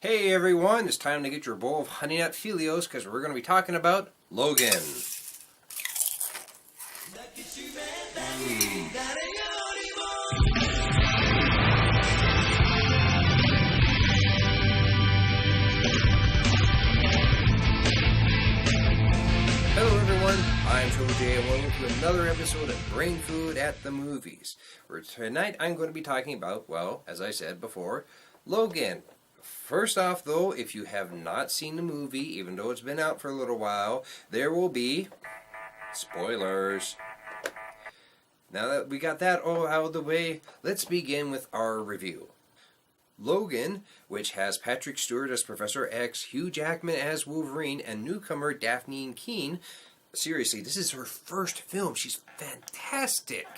Hey everyone, it's time to get your bowl of Honey Nut Filios because we're going to be talking about Logan. Hello everyone, I'm Triple J and welcome to another episode of Brain Food at the Movies. Where tonight I'm going to be talking about, well, as I said before, Logan. First off, though, if you have not seen the movie, even though it's been out for a little while, there will be spoilers. Now that we got that all out of the way, let's begin with our review. Logan, which has Patrick Stewart as Professor X, Hugh Jackman as Wolverine, and newcomer Daphne Keane. Seriously, this is her first film. She's fantastic.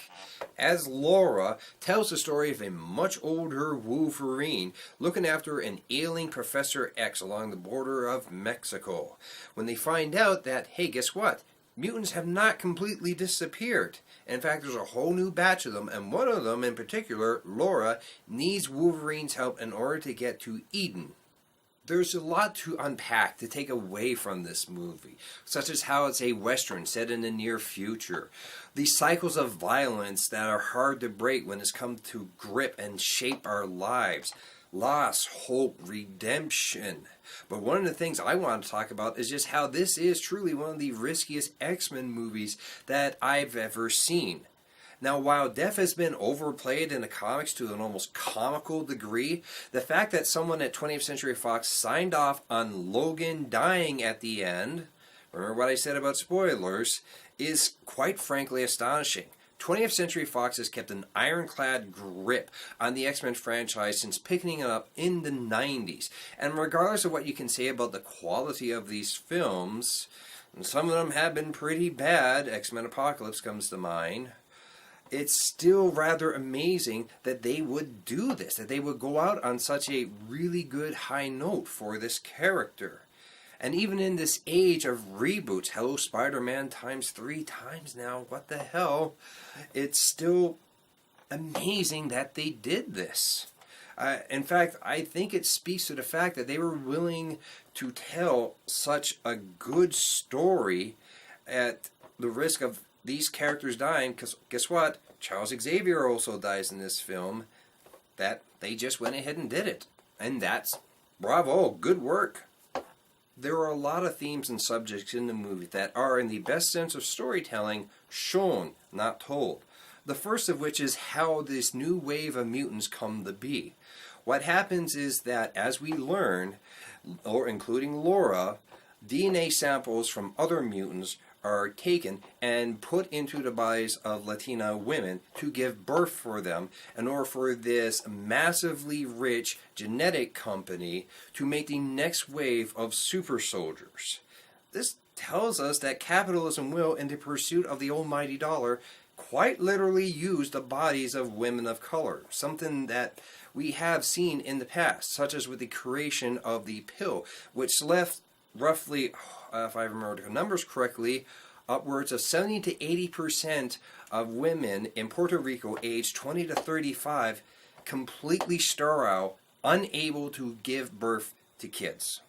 As Laura, tells the story of a much older Wolverine looking after an ailing Professor X along the border of Mexico. When they find out that, hey, guess what? Mutants have not completely disappeared. In fact, there's a whole new batch of them, and one of them in particular, Laura, needs Wolverine's help in order to get to Eden. There's a lot to unpack, to take away from this movie, such as how it's a Western set in the near future. The cycles of violence that are hard to break when it's come to grip and shape our lives. Loss, hope, redemption. But one of the things I want to talk about is just how this is truly one of the riskiest X-Men movies that I've ever seen. Now, while death has been overplayed in the comics to an almost comical degree, the fact that someone at 20th Century Fox signed off on Logan dying at the end, remember what I said about spoilers, is quite frankly astonishing. 20th Century Fox has kept an ironclad grip on the X-Men franchise since picking it up in the 90s. And regardless of what you can say about the quality of these films, and some of them have been pretty bad, X-Men Apocalypse comes to mind, it's still rather amazing that they would do this, that they would go out on such a really good high note for this character. And even in this age of reboots, hello Spider-Man times 3 times now, what the hell, it's still amazing that they did this. In fact, I think it speaks to the fact that they were willing to tell such a good story at the risk of these characters dying, because guess what? Charles Xavier also dies in this film. That they just went ahead and did it. And that's bravo, good work. There are a lot of themes and subjects in the movie that are, in the best sense of storytelling, shown, not told. The first of which is how this new wave of mutants come to be. What happens is that as we learn, or including Laura, DNA samples from other mutants are taken and put into the bodies of Latina women to give birth for them in order for this massively rich genetic company to make the next wave of super soldiers. This tells us that capitalism will, in the pursuit of the almighty dollar, quite literally use the bodies of women of color, something that we have seen in the past, such as with the creation of the pill, which left roughly, if I remember the numbers correctly, upwards of 70 to 80% of women in Puerto Rico aged 20 to 35 completely sterile, unable to give birth to kids.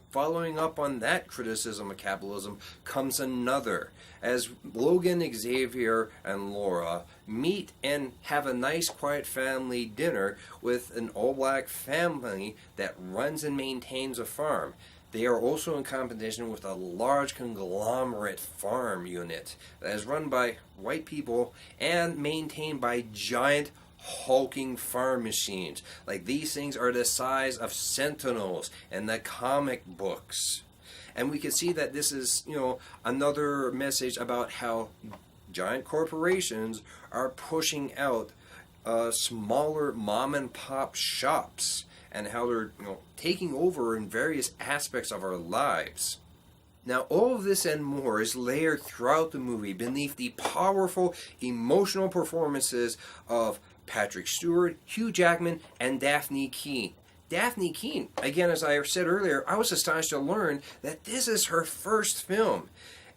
Following up on that criticism of capitalism comes another, as Logan, Xavier, and Laura meet and have a nice quiet family dinner with an all-black family that runs and maintains a farm. They are also in competition with a large conglomerate farm unit that is run by white people and maintained by giant hulking farm machines. Like, these things are the size of Sentinels in the comic books. And we can see that this is, another message about how giant corporations are pushing out smaller mom and pop shops, and how they're taking over in various aspects of our lives. Now, all of this and more is layered throughout the movie beneath the powerful emotional performances of Patrick Stewart, Hugh Jackman, and Daphne Keane. Daphne Keane, again, as I said earlier, I was astonished to learn that this is her first film.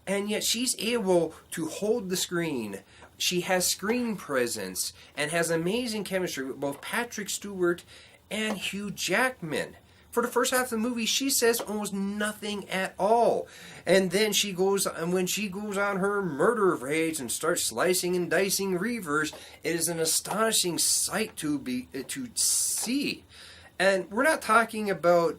And yet she's able to hold the screen. She has screen presence and has amazing chemistry with both Patrick Stewart and Hugh Jackman. For the first half of the movie, she says almost nothing at all. And then when she goes on her murder rage and starts slicing and dicing Reavers, it is an astonishing sight to see. And we're not talking about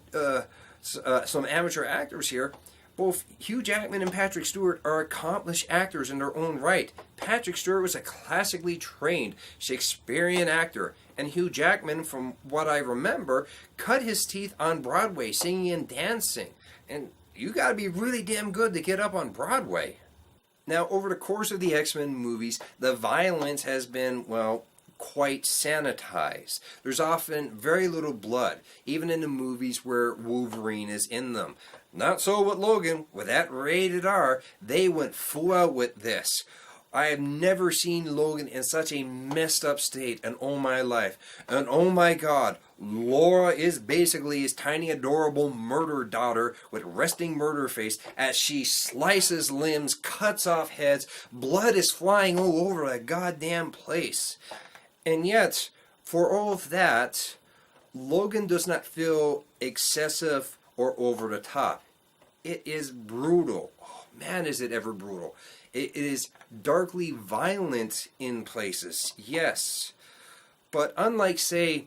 some amateur actors here. Both Hugh Jackman and Patrick Stewart are accomplished actors in their own right. Patrick Stewart was a classically trained Shakespearean actor, and Hugh Jackman, from what I remember, cut his teeth on Broadway singing and dancing. And you gotta be really damn good to get up on Broadway. Now, over the course of the X-Men movies, the violence has been, well, quite sanitized. There's often very little blood, even in the movies where Wolverine is in them. Not so with Logan. With that rated R, they went full out with this. I have never seen Logan in such a messed up state in all my life. And oh my god, Laura is basically his tiny adorable murder daughter with resting murder face as she slices limbs, cuts off heads, blood is flying all over the goddamn place. And yet, for all of that, Logan does not feel excessive or over the top. It is brutal. Oh, man, is it ever brutal. It is darkly violent in places, yes. But unlike, say,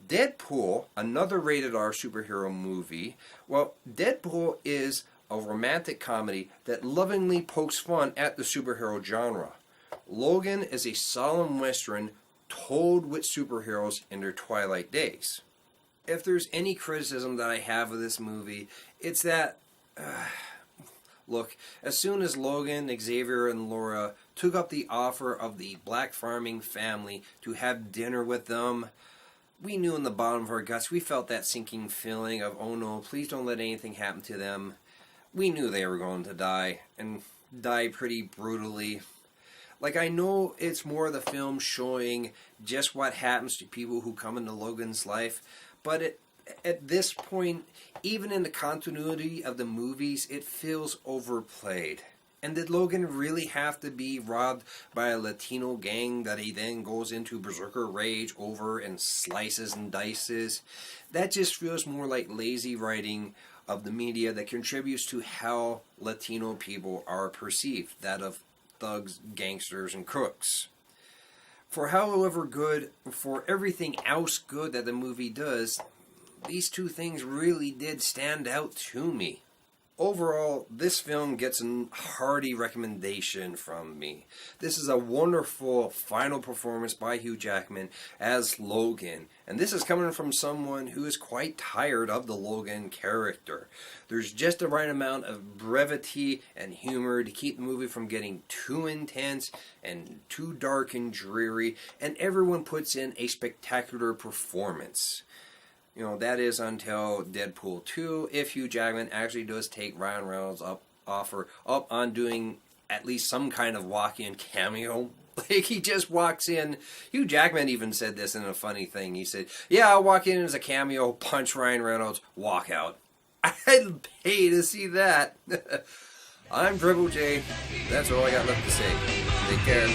Deadpool, another rated R superhero movie, well, Deadpool is a romantic comedy that lovingly pokes fun at the superhero genre. Logan is a solemn western told with superheroes in their twilight days. If there's any criticism that I have of this movie, it's that, look, as soon as Logan, Xavier, and Laura took up the offer of the black farming family to have dinner with them, we knew in the bottom of our guts, we felt that sinking feeling of, oh no, please don't let anything happen to them. We knew they were going to die, and die pretty brutally. Like, I know it's more the film showing just what happens to people who come into Logan's life, but at this point, even in the continuity of the movies, it feels overplayed. And did Logan really have to be robbed by a Latino gang that he then goes into berserker rage over and slices and dices? That just feels more like lazy writing of the media that contributes to how Latino people are perceived, that of thugs, gangsters, and crooks. For everything else good that the movie does, these two things really did stand out to me. Overall, this film gets a hearty recommendation from me. This is a wonderful final performance by Hugh Jackman as Logan. And this is coming from someone who is quite tired of the Logan character. There's just the right amount of brevity and humor to keep the movie from getting too intense and too dark and dreary. And everyone puts in a spectacular performance. You know, that is until Deadpool 2, if Hugh Jackman actually does take Ryan Reynolds up on doing at least some kind of walk-in cameo. Like, he just walks in. Hugh Jackman even said this in a funny thing. He said, yeah, I'll walk in as a cameo, punch Ryan Reynolds, walk out. I'd pay to see that. I'm Triple J. That's all I got left to say. Take care.